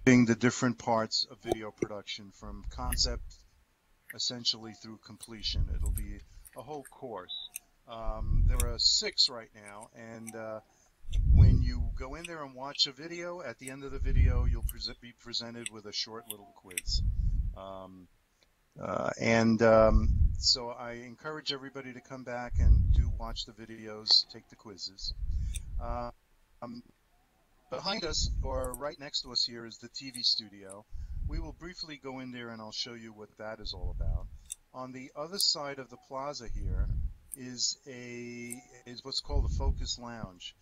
the different parts of video production from concept essentially through completion. It'll be a whole course. There are 6 right now, and when you go in there and watch a video, at the end of the video, you'll be presented with a short little quiz. So I encourage everybody to come back and do watch the videos, take the quizzes. Behind us, or right next to us here, is the TV studio. We will briefly go in there and I'll show you what that is all about. On the other side of the plaza here is what's called a focus lounge.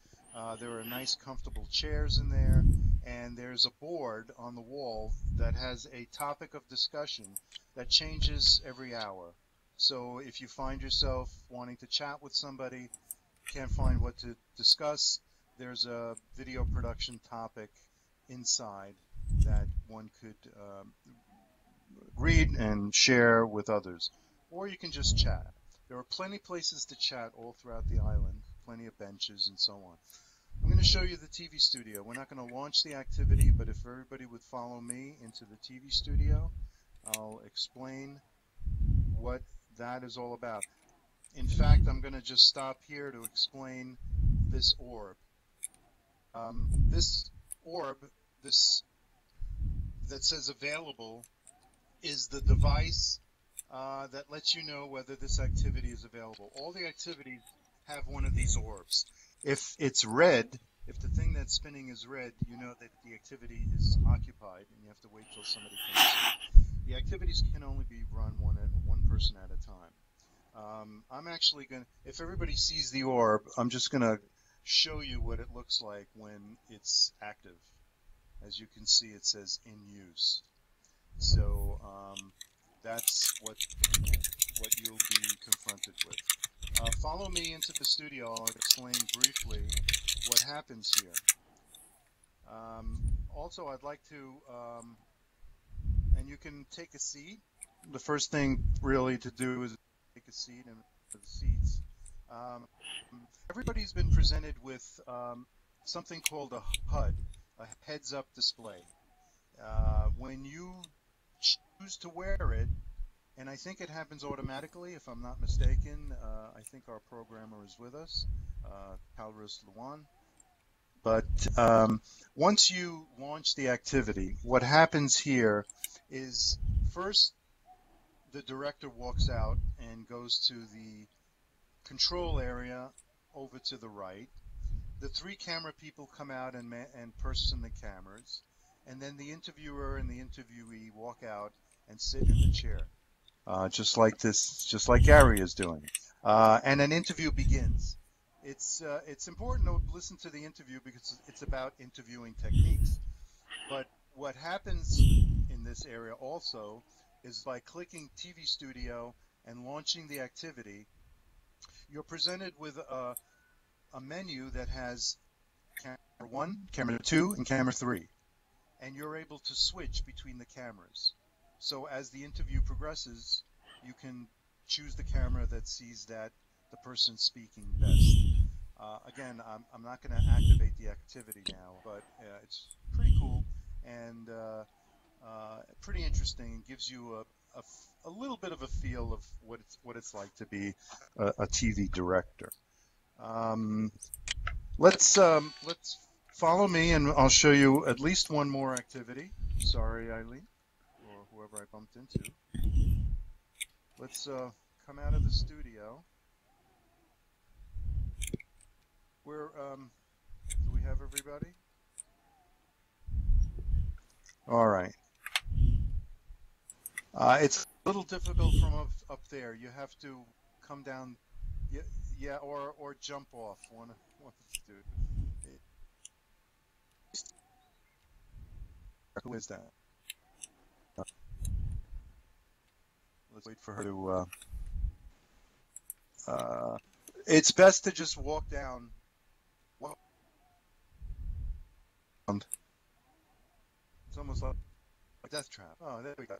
There are nice comfortable chairs in there, and there's a board on the wall that has a topic of discussion that changes every hour. So if you find yourself wanting to chat with somebody, can't find what to discuss, there's a video production topic inside that one could read and share with others. Or you can just chat. There are plenty of places to chat all throughout the island, plenty of benches and so on. I'm going to show you the TV studio. We're not going to launch the activity, but if everybody would follow me into the TV studio, I'll explain what that is all about. In fact, I'm going to just stop here to explain this orb. This orb, that says available, is the device that lets you know whether this activity is available. All the activities have one of these orbs. If it's red, if the thing that's spinning is red, you know that the activity is occupied and you have to wait till somebody comes in. The activities can only be run one person at a time. I'm actually going to, if everybody sees the orb, I'm just going to show you what it looks like when it's active. As you can see, it says in use. So that's what you'll be confronted with. Follow me into the studio. I'll explain briefly what happens here. Also, I'd like to, and you can take a seat. The first thing really to do is take a seat and the seats. Everybody's been presented with something called a HUD, a heads-up display. When you choose to wear it, and I think it happens automatically, if I'm not mistaken. I think our programmer is with us, Calrus Luan. But once you launch the activity, what happens here is first the director walks out and goes to the control area over to the right. The 3 camera people come out and person the cameras, and then the interviewer and the interviewee walk out and sit in the chair. Just like Gary is doing. And an interview begins. It's important to listen to the interview because it's about interviewing techniques. But what happens in this area also is by clicking TV Studio and launching the activity, you're presented with a menu that has camera 1, camera 2, and camera 3. And you're able to switch between the cameras. So as the interview progresses, you can choose the camera that sees that the person's speaking best. Again, I'm not going to activate the activity now, but it's pretty cool and pretty interesting, and gives you a little bit of a feel of what it's like to be a TV director. Let's follow me, and I'll show you at least one more activity. Sorry, Eileen, or whoever I bumped into. Let's come out of the studio. Do we have everybody? All right. It's a little difficult from up there. You have to come down, yeah, or jump off. One of the two. Who is that? Let's wait for her to. It's best to just walk down. It's almost like a death trap. Oh, there we go.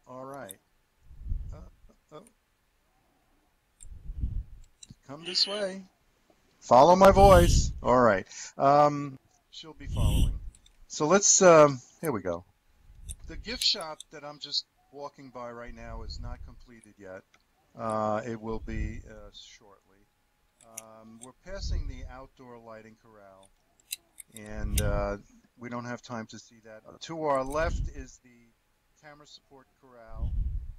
All right. Oh. Come this way. Follow my voice. All right. Um, she'll be following. So let's, here we go. The gift shop that I'm just walking by right now is not completed yet. It will be shortly. We're passing the outdoor lighting corral, and we don't have time to see that. To our left is the camera support corral,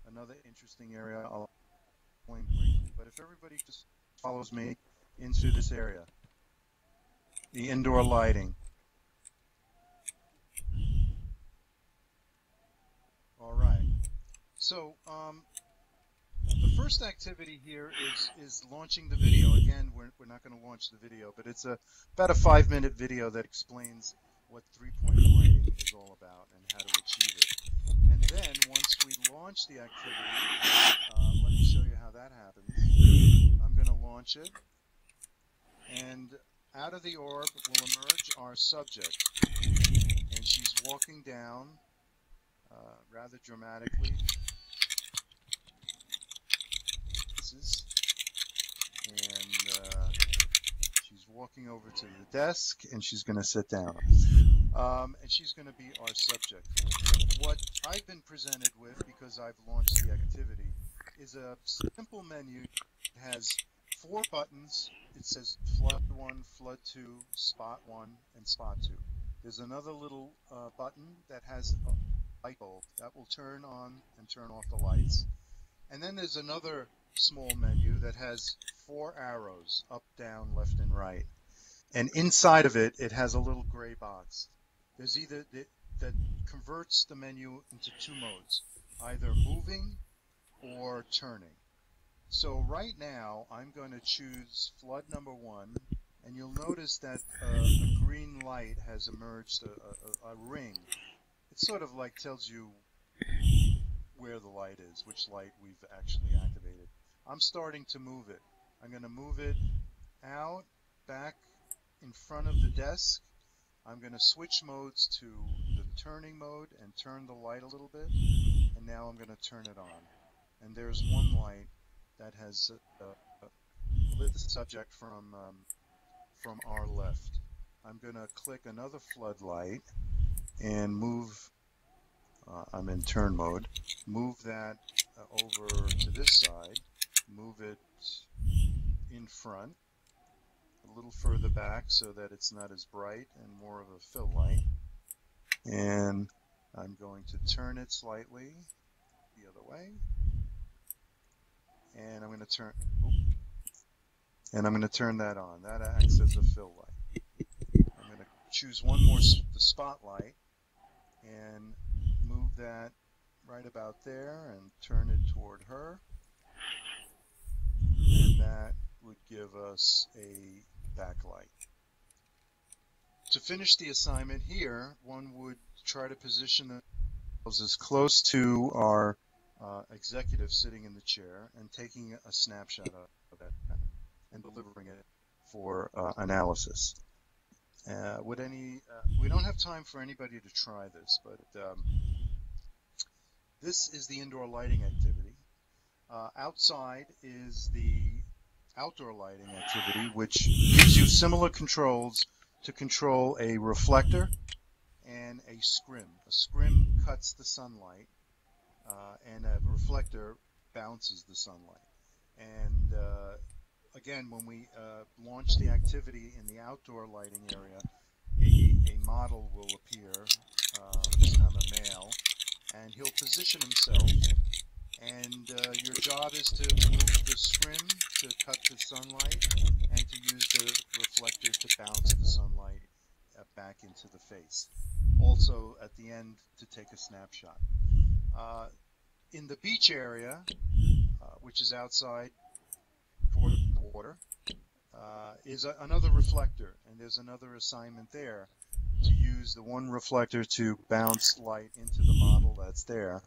another interesting area I'll explain briefly. But if everybody just follows me into this area, the indoor lighting. All right. So the first activity here is launching the video. Again, we're not going to launch the video, but it's about a 5-minute video that explains what three-point lighting is all about and how to achieve it. And then once we launch the activity, let me show you how that happens. I'm going to launch it, and out of the orb will emerge our subject, and she's walking down rather dramatically. And she's walking over to the desk, and she's going to sit down. And she's going to be our subject. What I've been presented with, because I've launched the activity, is a simple menu. It has 4 buttons. It says Flood 1, Flood 2, Spot 1, and Spot 2. There's another little button that has a light bulb that will turn on and turn off the lights. And then there's another small menu that has 4 arrows, up, down, left, and right. And inside of it, it has a little gray box. There's either that converts the menu into 2 modes, either moving or turning. So right now, I'm going to choose flood number 1, and you'll notice that a green light has emerged, a ring. It sort of like tells you where the light is, which light we've actually activated. I'm starting to move it. I'm going to move it out, back in front of the desk. I'm going to switch modes to the turning mode and turn the light a little bit. And now I'm going to turn it on. And there's one light that has lit the subject from our left. I'm going to click another floodlight and move. I'm in turn mode. Move that over to this side. Move it in front, a little further back so that it's not as bright and more of a fill light. And I'm going to turn it slightly the other way. And I'm going to turn, that on. That acts as a fill light. I'm going to choose one more, the spotlight, and move that right about there and turn it toward her. And that would give us a backlight. To finish the assignment here, one would try to position themselves as close to our executive sitting in the chair and taking a snapshot of that and delivering it for analysis. We don't have time for anybody to try this, but this is the indoor lighting activity. Outside is the outdoor lighting activity, which gives you similar controls to control a reflector and a scrim. A scrim cuts the sunlight, and a reflector bounces the sunlight. And again, when we launch the activity in the outdoor lighting area, a model will appear, this time a male, and he'll position himself. And your job is to move the scrim to cut the sunlight and to use the reflector to bounce the sunlight back into the face. Also, at the end, to take a snapshot. In the beach area, which is outside for the water, is another reflector, and there's another assignment there to use the one reflector to bounce light into the model that's there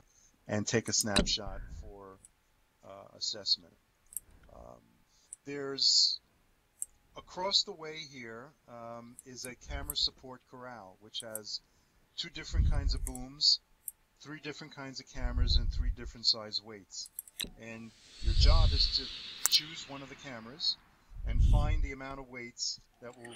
and take a snapshot for assessment. There's across the way here is a camera support corral, which has 2 different kinds of booms, 3 different kinds of cameras, and 3 different size weights. And your job is to choose one of the cameras and find the amount of weights that will.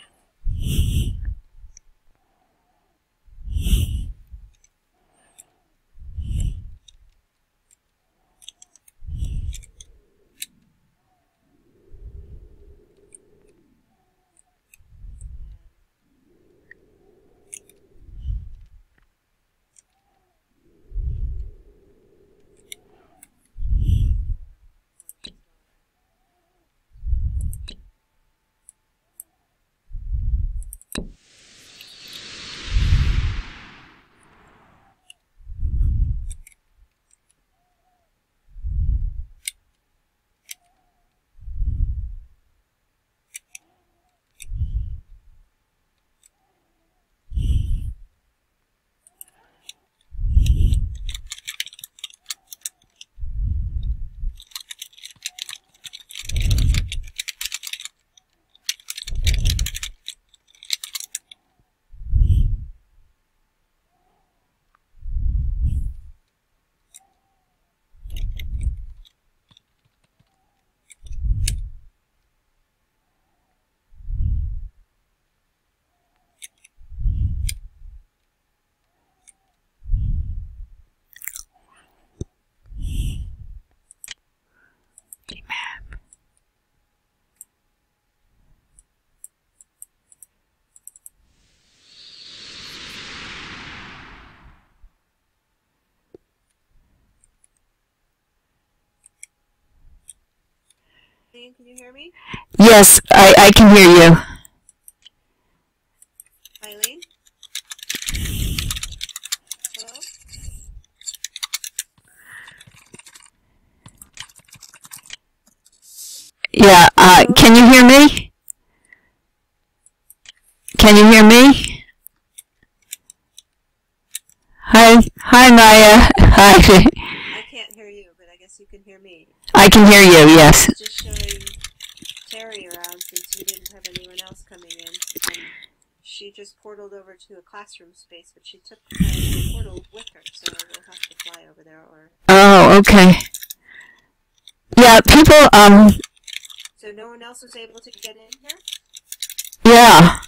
Can you hear me? Yes, I can hear you. Eileen? Hello? Yeah, can you hear me? Can you hear me? Hi, Maya. Hi. I can't hear you, but I guess you can hear me. I can hear you, yes. I was just showing Terry around since we didn't have anyone else coming in. She just portaled over to a classroom space, but she took the portal with her, so we'll have to fly over there. Oh, okay. Yeah, people, So no one else was able to get in here? Yeah.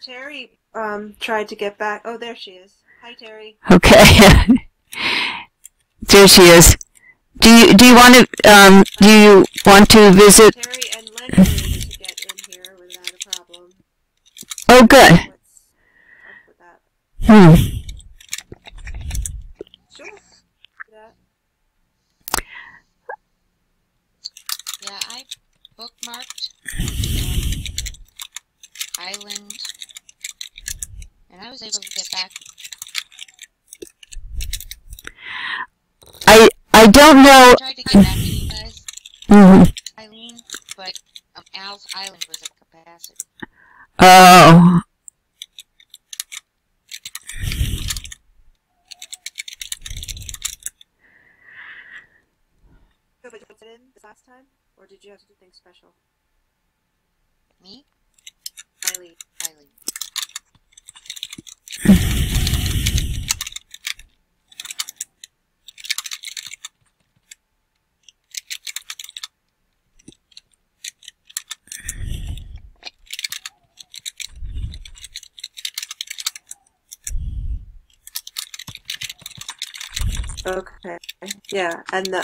Terry tried to get back. Oh, there she is. Hi, Terry. Okay. There she is. Do you want to visit? Terry and Lenny were able to get in here without a problem. Oh, good. What's up with that? Sure. Yeah, I bookmarked Island, and I was able to get back. I don't know. I tried to get back to you guys, Eileen, but Al's Island was at capacity. Oh. So, but you got in this last time, or did you have to do things special? Me? Eileen. Okay. Yeah, and so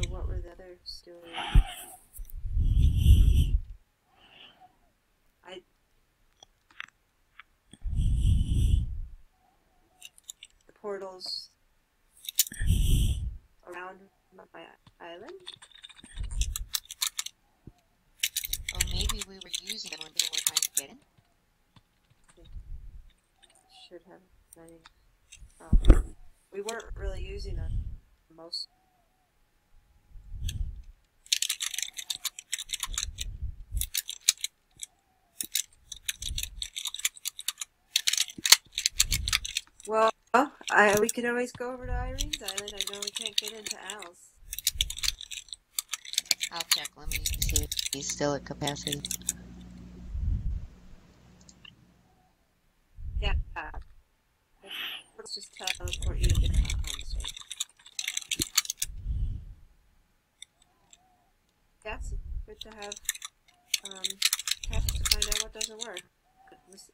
what were the others doing? The portals around my island? Oh, maybe we were using them when people were trying to get in? Should have. We weren't really using them most. Well, we could always go over to Irene's Island. I know we can't get into Al's. I'll check. Let me see if he's still at capacity. Yeah, Let's just teleport you to different home state. That's good to have tests to find out what doesn't work.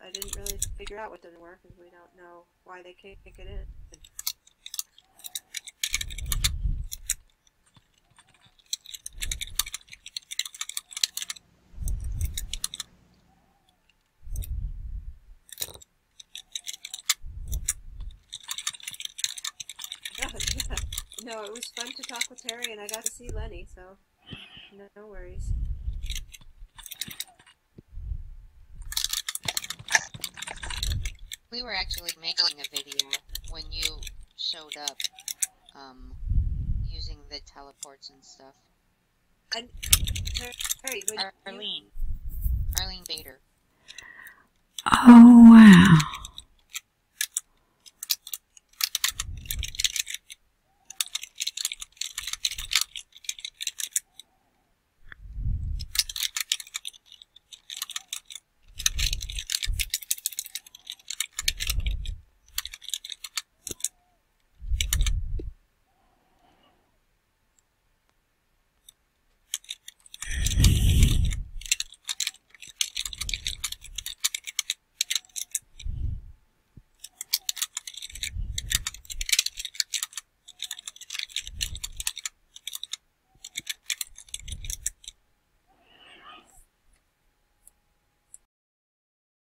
I didn't really figure out what doesn't work, because we don't know why they can't get in. No, it was fun to talk with Terry, and I got to see Lenny, so no worries. We were actually making a video when you showed up, using the teleports and stuff. And Terry, Arlene Bader. Oh, wow.